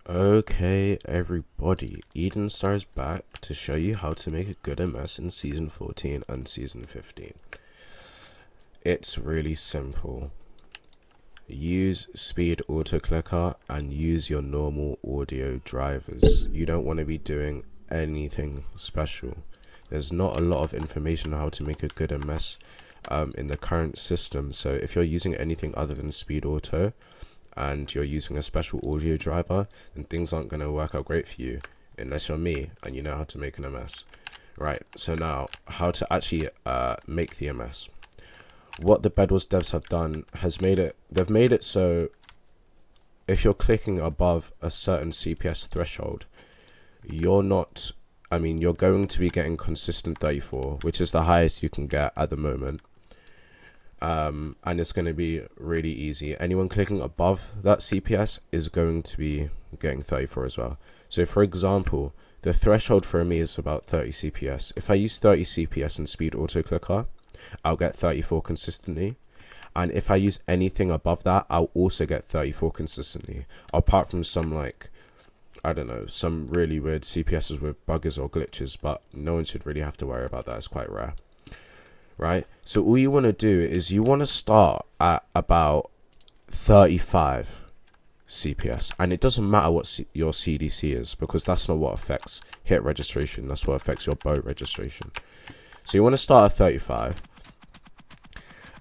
Okay, everybody, Eden Star's back to show you how to make a good MS in Season 14 and Season 15. It's really simple. Use Speed Auto Clicker and use your normal audio drivers. You don't want to be doing anything special. There's not a lot of information on how to make a good MS in the current system, so if you're using anything other than Speed Auto, and you're using a special audio driver, then things aren't going to work out great for you unless you're me and you know how to make an MS. Right, so now how to actually make the MS. What the bedwars devs have done has they've made it so if you're clicking above a certain CPS threshold, you're going to be getting consistent 34, which is the highest you can get at the moment. And it's going to be really easy. Anyone clicking above that CPS is going to be getting 34 as well. So for example, the threshold for me is about 30 CPS. If I use 30 CPS in Speed Auto Clicker, I'll get 34 consistently. And if I use anything above that, I'll also get 34 consistently. Apart from some some really weird CPSs with buggers or glitches, but no one should really have to worry about that. It's quite rare. Right, so all you want to do is you want to start at about 35 CPS, and it doesn't matter what your CDC is, because that's not what affects hit registration, that's what affects your bow registration. So you want to start at 35,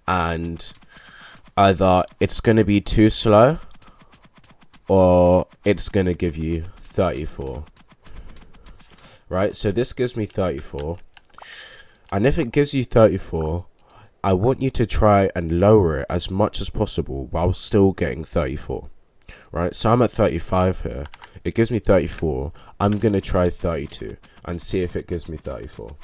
and either it's going to be too slow or it's going to give you 34. Right, so this gives me 34. And if it gives you 34, I want you to try and lower it as much as possible while still getting 34. Right, so I'm at 35 here. It gives me 34. I'm going to try 32 and see if it gives me 34.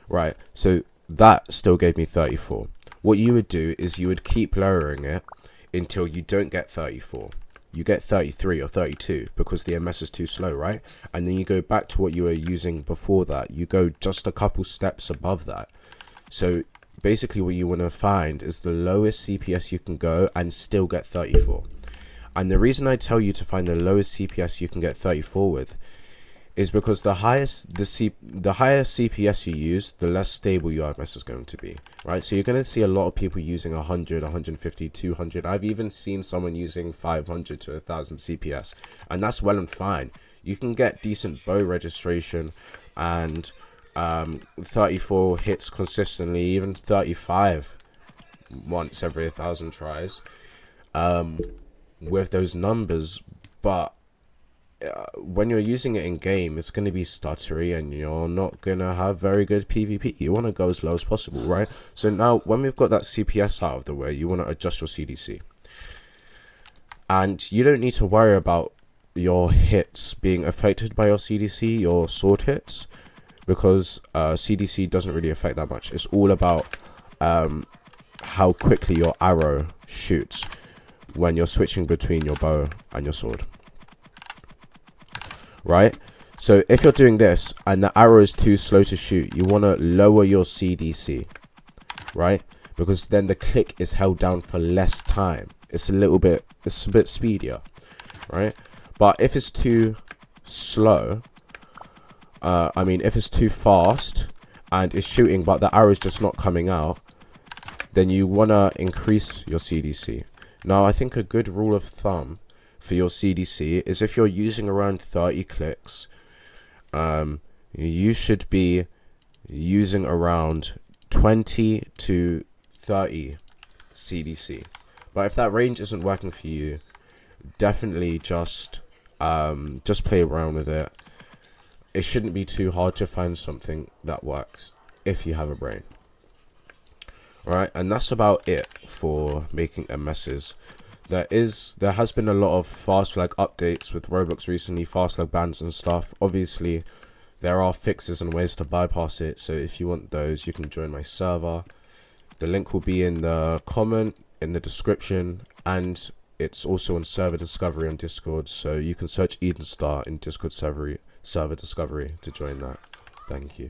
Right, so that still gave me 34. What you would do is you would keep lowering it until you don't get 34. You get 33 or 32 because the MS is too slow, right? And then you go back to what you were using before that. You go just a couple steps above that. So basically what you want to find is the lowest CPS you can go and still get 34. And the reason I tell you to find the lowest CPS you can get 34 with is because the higher CPS you use, the less stable your MS is going to be, right? So you're going to see a lot of people using 100, 150, 200. I've even seen someone using 500 to 1000 CPS, and that's well and fine. You can get decent bow registration and 34 hits consistently, even 35 once every 1000 tries with those numbers, but when you're using it in game, it's going to be stuttery and you're not going to have very good PvP. You want to go as low as possible, right? So now when we've got that CPS out of the way, you want to adjust your CDC. And you don't need to worry about your hits being affected by your CDC, your sword hits, because CDC doesn't really affect that much. It's all about how quickly your arrow shoots when you're switching between your bow and your sword. Right, so if you're doing this and the arrow is too slow to shoot, you want to lower your CDC, right? Because then the click is held down for less time. It's a bit speedier, right? But if it's too slow, if it's too fast and it's shooting but the arrow is just not coming out, then you want to increase your CDC. Now, I think a good rule of thumb for your CDC is if you're using around 30 clicks, you should be using around 20 to 30 CDC. But if that range isn't working for you, definitely just play around with it. It shouldn't be too hard to find something that works if you have a brain. Alright, and that's about it for making MSs. There has been a lot of fast flag updates with Roblox recently, fast flag bans and stuff. Obviously, there are fixes and ways to bypass it, so if you want those, you can join my server. The link will be in the comment, in the description, and it's also on server discovery on Discord, so you can search Eden Star in Discord server discovery to join that. Thank you.